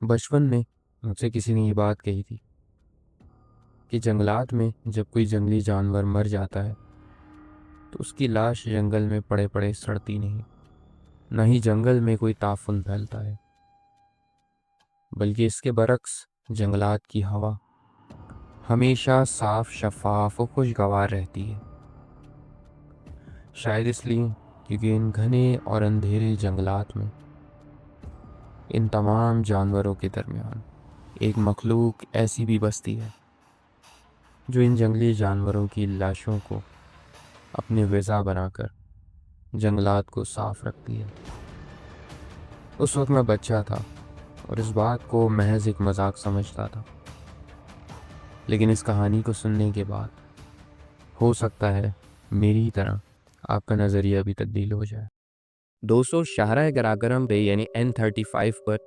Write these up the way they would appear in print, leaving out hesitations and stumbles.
बचपन में मुझसे किसी ने ये बात कही थी कि जंगलात में जब कोई जंगली जानवर मर जाता है तो उसकी लाश जंगल में पड़े पड़े सड़ती नहीं, न ही जंगल में कोई ताफुन फैलता है, बल्कि इसके बरक्स जंगलात की हवा हमेशा साफ, शफाफ और खुशगवार रहती है। शायद इसलिए क्योंकि इन घने और अंधेरे जंगलात में इन तमाम जानवरों के दरमियान एक मखलूक ऐसी भी बसती है जो इन जंगली जानवरों की लाशों को अपने ग़िज़ा बनाकर जंगलात को साफ रखती है। उस वक्त मैं बच्चा था और इस बात को महज एक मजाक समझता था, लेकिन इस कहानी को सुनने के बाद हो सकता है मेरी ही तरह आपका नज़रिया भी तब्दील हो जाए। दोस्तों, शाहरा कराकरम पे यानी N35 पर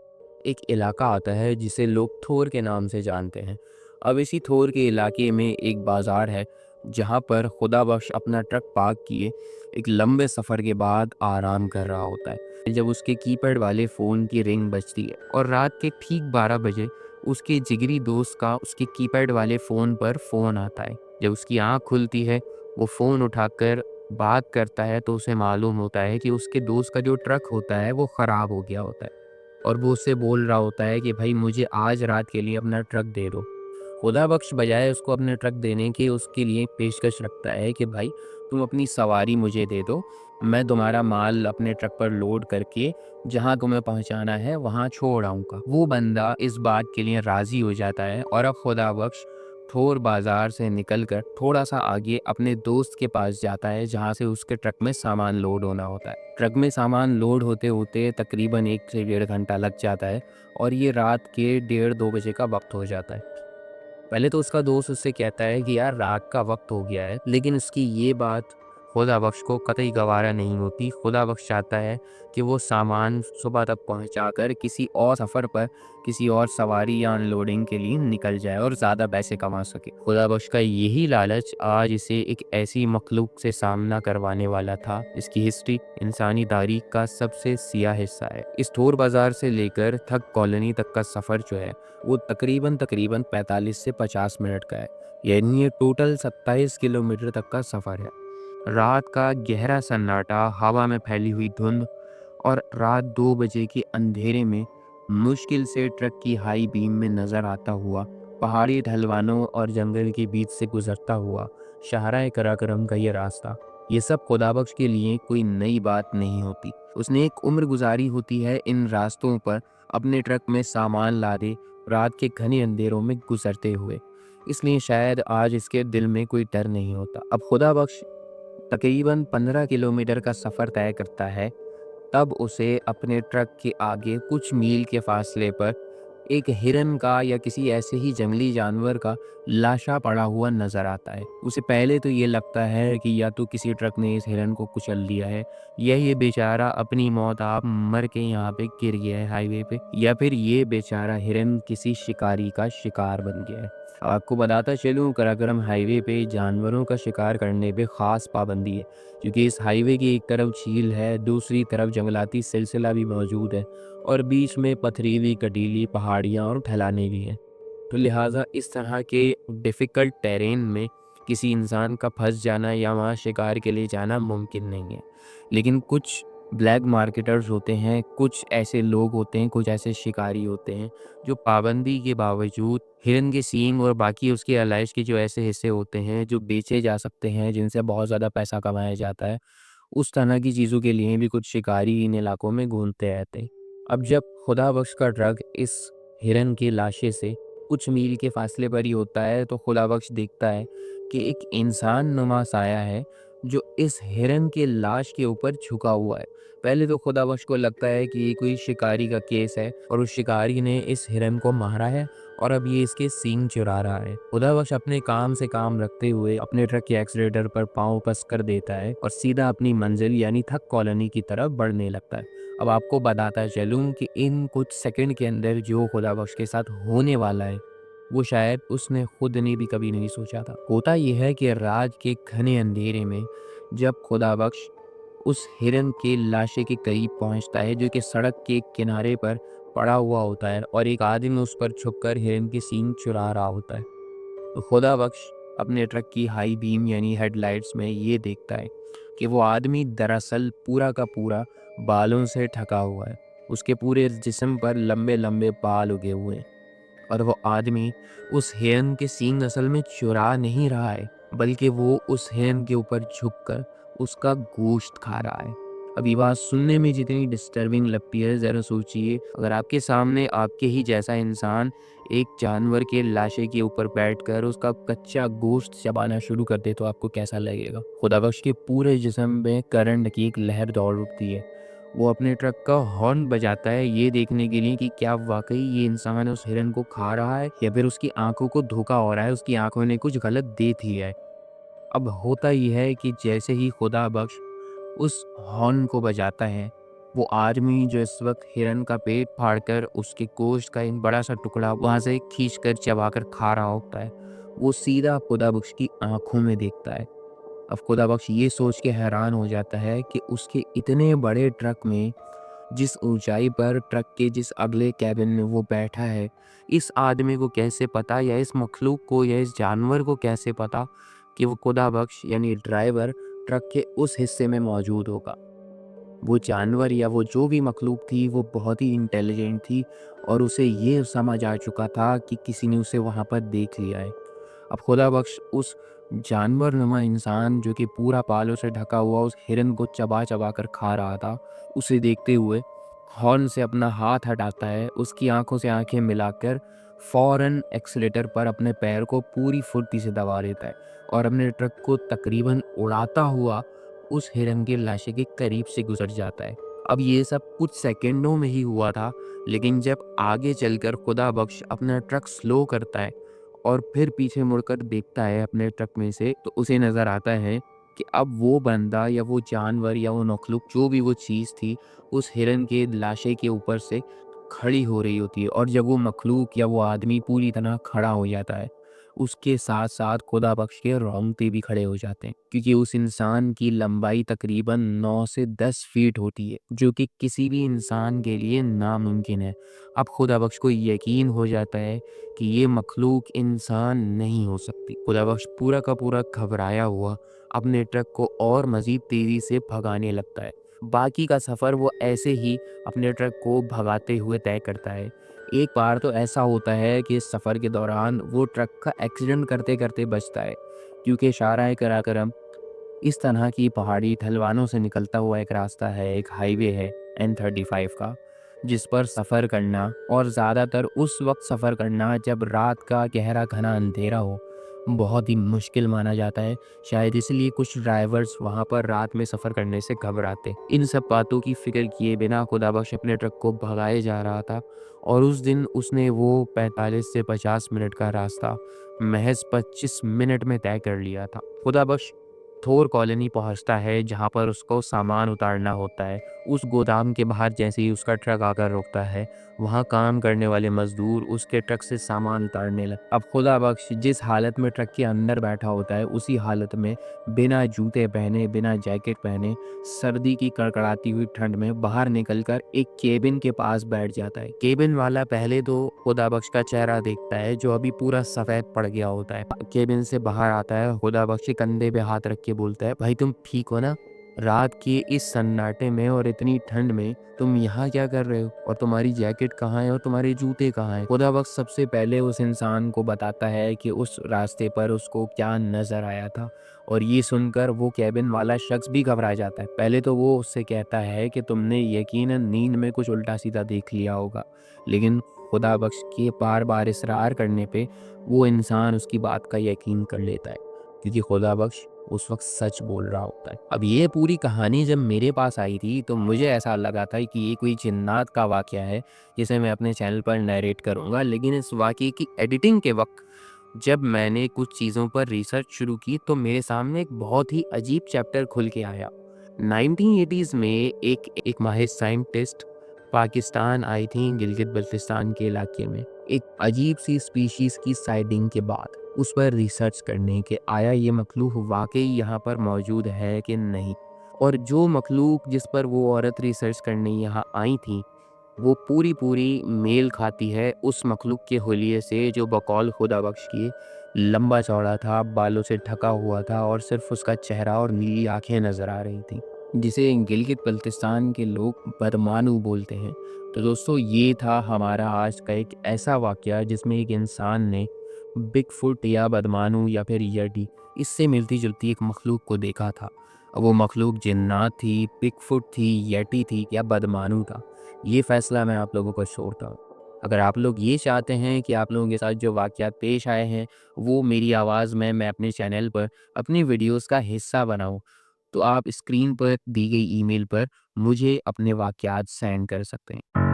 एक इलाका आता है जिसे लोग थोर के नाम से जानते हैं। अब इसी थोर के इलाके में एक बाज़ार है जहाँ पर खुदाबख्श अपना ट्रक पार्क किए एक लंबे सफ़र के बाद आराम कर रहा होता है जब उसके कीपैड वाले फ़ोन की रिंग बजती है और रात के ठीक 12 बजे उसके जिगरी दोस्त का उसके कीपैड वाले फ़ोन पर फ़ोन आता है। जब उसकी आँख खुलती है, वो फ़ोन उठाकर बात करता है तो उसे मालूम होता है कि उसके दोस्त का जो ट्रक होता है वो ख़राब हो गया होता है और वो उससे बोल रहा होता है कि भाई मुझे आज रात के लिए अपना ट्रक दे दो। खुदाबख्श बजाय उसको अपने ट्रक देने की उसके लिए पेशकश रखता है कि भाई तुम अपनी सवारी मुझे दे दो, मैं तुम्हारा माल अपने ट्रक पर लोड करके जहाँ तुम्हें पहुँचाना है वहाँ छोड़ आऊँगा। वो बंदा इस बात के लिए राज़ी हो जाता है और अब खुदाबख्श थोर बाज़ार से निकलकर थोड़ा सा आगे अपने दोस्त के पास जाता है जहाँ से उसके ट्रक में सामान लोड होना होता है। ट्रक में सामान लोड होते होते तकरीबन 1 से 1.5 घंटा लग जाता है और ये रात के 1:30-2 बजे का वक्त हो जाता है। पहले तो उसका दोस्त उससे कहता है कि यार रात का वक्त हो गया है, लेकिन उसकी ये बात खुदाबख्श को कतई गवारा नहीं होती। खुदाबख्श चाहता है कि वो सामान सुबह तक पहुंचाकर किसी और सफ़र पर किसी और सवारी या अनलोडिंग के लिए निकल जाए और ज़्यादा पैसे कमा सके। खुदाबख्श का यही लालच आज इसे एक ऐसी मखलूक से सामना करवाने वाला था जिसकी हिस्ट्री इंसानी तारीख का सबसे सियाह हिस्सा है। इस थोर बाज़ार से लेकर थक कॉलोनी तक का सफ़र जो है वो तकरीबन 45 से 50 मिनट का है, यानी ये टोटल 27 किलोमीटर तक का सफ़र है। रात का गहरा सन्नाटा, हवा में फैली हुई धुंध और रात 2 बजे के अंधेरे में मुश्किल से ट्रक की हाई बीम में नज़र आता हुआ पहाड़ी ढलवानों और जंगल के बीच से गुजरता हुआ शाहराए कराकरम का ये रास्ता, ये सब खुदाबख्श के लिए कोई नई बात नहीं होती। उसने एक उम्र गुजारी होती है इन रास्तों पर अपने ट्रक में सामान लादे रात के घने अंधेरों में गुजरते हुए, इसलिए शायद आज इसके दिल में कोई डर नहीं होता। अब खुदाबख्श तकरीबन 15 किलोमीटर का सफ़र तय करता है, तब उसे अपने ट्रक के आगे कुछ मील के फासले पर एक हिरन का या किसी ऐसे ही जंगली जानवर का लाशा पड़ा हुआ नजर आता है। उसे पहले तो ये लगता है कि या तो किसी ट्रक ने इस हिरन को कुचल दिया है या ये बेचारा अपनी मौत आप मर के यहाँ पे गिर गया है हाईवे पे, या फिर ये बेचारा हिरन किसी शिकारी का शिकार बन गया है। आपको बताता चलूँ, कराकरम हाईवे पे जानवरों का शिकार करने पे ख़ास पाबंदी है, क्योंकि इस हाईवे की एक तरफ झील है, दूसरी तरफ जंगलाती सिलसिला भी मौजूद है और बीच में पथरीली कटीली पहाड़ियाँ और ढलानें भी हैं। तो लिहाजा इस तरह के डिफ़िकल्ट टेरेन में किसी इंसान का फंस जाना या वहाँ शिकार के लिए जाना मुमकिन नहीं है। लेकिन कुछ ब्लैक मार्केटर्स होते हैं, कुछ ऐसे लोग होते हैं, कुछ ऐसे शिकारी होते हैं जो पाबंदी के बावजूद हिरन के सींग और बाकी उसके अलाइश के जो ऐसे हिस्से होते हैं जो बेचे जा सकते हैं, जिनसे बहुत ज़्यादा पैसा कमाया जाता है, उस तरह की चीज़ों के लिए भी कुछ शिकारी इन इलाकों में घूमते रहते हैं। अब जब खुदाबख्श का ट्रक इस हिरन की लाशे से कुछ मील के फासले पर ही होता है तो खुदाबख्श देखता है कि एक इंसान नुमा साया है जो इस हिरन के लाश के ऊपर झुका हुआ है। पहले तो खुदाबख्श को लगता है कि ये कोई शिकारी का केस है और उस शिकारी ने इस हिरन को मारा है और अब ये इसके सींग चुरा रहा है। खुदाबख्श अपने काम से काम रखते हुए अपने ट्रक के एक्सीलेटर पर पाँव पस कर देता है और सीधा अपनी मंजिल यानी थक कॉलोनी की तरफ बढ़ने लगता है। अब आपको बताता चलूँ कि इन कुछ सेकंड के अंदर जो खुदाबख्श के साथ होने वाला है वो शायद उसने खुद ने भी कभी नहीं सोचा था। होता यह है कि रात के घने अंधेरे में जब खुदाबख्श उस हिरन के लाशे के करीब पहुंचता है जो कि सड़क के किनारे पर पड़ा हुआ होता है और एक आदमी उस पर छुपकर हिरन की सींग चुरा रहा होता है। तो खुदा बख्श अपने ट्रक की हाई बीम यानी हेडलाइट्स में ये देखता है कि वो आदमी दरअसल पूरा का पूरा बालों से ढका हुआ है। उसके पूरे जिस्म पर लंबे लंबे बाल उगे हुए हैं और वो आदमी उस हिरन के सींग असल में चुरा नहीं रहा है, बल्कि वो उस हिरन के ऊपर झुककर उसका गोश्त खा रहा है। अब ये बात सुनने में जितनी डिस्टर्बिंग लगती है, ज़रा सोचिए अगर आपके सामने आपके ही जैसा इंसान एक जानवर के लाशे के ऊपर बैठकर उसका कच्चा गोश्त चबाना शुरू कर दे तो आपको कैसा लगेगा। खुदाबख्श के पूरे जिस्म में करंट की एक लहर दौड़ उठती है। वो अपने ट्रक का हॉर्न बजाता है ये देखने के लिए कि क्या वाकई ये इंसान उस हिरन को खा रहा है या फिर उसकी आंखों को धोखा हो रहा है, उसकी आंखों ने कुछ गलत देख लिया है। अब होता यह है कि जैसे ही खुदा बख्श उस हॉर्न को बजाता है, वो आदमी जो इस वक्त हिरन का पेट फाड़कर उसके गोश्त का एक बड़ा सा टुकड़ा वहां से खींचकर चबाकर खा रहा होता है, वो सीधा खुदा बख्श की आंखों में देखता है। अब खुदा बख्श ये सोच के हैरान हो जाता है कि उसके इतने बड़े ट्रक में जिस ऊंचाई पर ट्रक के जिस अगले कैबिन में वो बैठा है, इस आदमी को कैसे पता या इस मखलूक को या इस जानवर को कैसे पता कि वो खुदा बख्श यानी ड्राइवर ट्रक के उस हिस्से में मौजूद होगा। वो जानवर या वो जो भी मखलूक थी वो बहुत ही इंटेलिजेंट थी और उसे ये समझ आ चुका था कि किसी ने उसे वहाँ पर देख लिया है। अब खुदा बख्श उस जानवर नुमा इंसान जो कि पूरा बालों से ढका हुआ उस हिरन को चबा चबा कर खा रहा था, उसे देखते हुए हॉर्न से अपना हाथ हटाता है, उसकी आंखों से आंखें मिलाकर फौरन एक्सीलेटर पर अपने पैर को पूरी फुर्ती से दबा देता है और अपने ट्रक को तकरीबन उड़ाता हुआ उस हिरन के लाशे के करीब से गुजर जाता है। अब ये सब कुछ सेकंडों में ही हुआ था, लेकिन जब आगे चलकर खुदा बख्श अपना ट्रक स्लो करता है और फिर पीछे मुड़कर देखता है अपने ट्रक में से, तो उसे नज़र आता है कि अब वो बंदा या वो जानवर या वो मखलूक जो भी वो चीज़ थी, उस हिरन के लाशे के ऊपर से खड़ी हो रही होती है और जब वो मखलूक या वो आदमी पूरी तरह खड़ा हो जाता है, उसके साथ साथ खुदा बख्श के रोंगटे भी खड़े हो जाते हैं क्योंकि उस इंसान की लंबाई तकरीबन 9 से 10 फीट होती है, जो कि किसी भी इंसान के लिए नामुमकिन है। अब खुदा बख्श को यकीन हो जाता है कि ये मखलूक इंसान नहीं हो सकती। खुदा बख्श पूरा का पूरा घबराया हुआ अपने ट्रक को और मज़ीद तेज़ी से भगाने लगता है। बाकी का सफ़र वो ऐसे ही अपने ट्रक को भगाते हुए तय करता है। एक बार तो ऐसा होता है कि इस सफ़र के दौरान वो ट्रक का एक्सीडेंट करते करते बचता है क्योंकि शाहराह कराकरम इस तरह की पहाड़ी ढलवानों से निकलता हुआ एक रास्ता है, एक हाईवे है N35 का, जिस पर सफ़र करना और ज़्यादातर उस वक्त सफ़र करना जब रात का गहरा घना अंधेरा हो, बहुत ही मुश्किल माना जाता है। शायद इसलिए कुछ ड्राइवर्स वहाँ पर रात में सफ़र करने से घबराते। इन सब बातों की फ़िक्र किए बिना खुदाबख्श अपने ट्रक को भगाए जा रहा था और उस दिन उसने वो 45 से 50 मिनट का रास्ता महज 25 मिनट में तय कर लिया था। खुदाबख्श थोर कॉलोनी पहुंचता है जहां पर उसको सामान उतारना होता है। उस गोदाम के बाहर जैसे ही उसका ट्रक आकर रुकता है, वहां काम करने वाले मजदूर उसके ट्रक से सामान उतारने लगे। अब खुदा बख्श जिस हालत में ट्रक के अंदर बैठा होता है, उसी हालत में बिना जूते पहने, बिना जैकेट पहने, सर्दी की कड़कड़ाती हुई ठंड में बाहर निकलकर एक केबिन के पास बैठ जाता है। केबिन वाला पहले तो खुदा बख्श का चेहरा देखता है जो अभी पूरा सफ़ेद पड़ गया होता है। केबिन से बाहर आता है, खुदा बख्श के कंधे पे हाथ रख के बोलता है, भाई तुम ठीक हो ना? रात के इस सन्नाटे में और इतनी ठंड में तुम यहाँ क्या कर रहे हो? और तुम्हारी जैकेट कहाँ है और तुम्हारे जूते कहाँ हैं? खुदा बख्श सबसे पहले उस इंसान को बताता है कि उस रास्ते पर उसको क्या नज़र आया था और ये सुनकर वो केबिन वाला शख्स भी घबरा जाता है। पहले तो वो उससे कहता है कि तुमने यकीनन नींद में कुछ उल्टा सीधा देख लिया होगा, लेकिन खुदा बख्श के बार बार इसरार करने पे वो इंसान उसकी बात का यकीन कर लेता है क्योंकि खुदा बख्श उस वक्त सच बोल रहा होता है। अब ये पूरी कहानी जब मेरे पास आई थी तो मुझे ऐसा लगा था कि ये कोई जिन्नात का वाक़या है जिसे मैं अपने चैनल पर नरेट करूँगा, लेकिन इस वाक़ये की एडिटिंग के वक्त जब मैंने कुछ चीज़ों पर रिसर्च शुरू की तो मेरे सामने एक बहुत ही अजीब चैप्टर खुल के आया। 1980s में एक माहिर साइंटिस्ट पाकिस्तान आई थी गिलगित बल्तिस्तान के इलाके में एक अजीब सी स्पीशीज़ की साइटिंग के बाद उस पर रिसर्च करने के आया ये मखलूक वाकई यहाँ पर मौजूद है कि नहीं। और जो मखलूक जिस पर वो औरत रिसर्च करने यहाँ आई थी वो पूरी मेल खाती है उस मखलूक के हुलिये से जो बकौल खुदा बख्श किए लंबा चौड़ा था, बालों से ढका हुआ था और सिर्फ उसका चेहरा और नीली आंखें नज़र आ रही थी, जिसे गिलगित बल्तिस्तान के लोग बदमानू बोलते हैं। तो दोस्तों, ये था हमारा आज का एक ऐसा वाक़या जिसमें एक इंसान ने बिगफुट या बदमानू या फिर यटी, इससे मिलती-जुलती एक मखलूक को देखा था। अब वो मखलूक जिन्नात थी, बिगफुट थी, यटी थी या बदमानू था, ये फ़ैसला मैं आप लोगों को छोड़ता हूँ। अगर आप लोग ये चाहते हैं कि आप लोगों के साथ जो वाक़यात पेश आए हैं, वो मेरी आवाज़ में मैं अपने चैनल पर अपनी वीडियोज़ का हिस्सा बनाऊँ, तो आप स्क्रीन पर दी गई ईमेल पर मुझे अपने वाक़यात सेंड कर सकते हैं।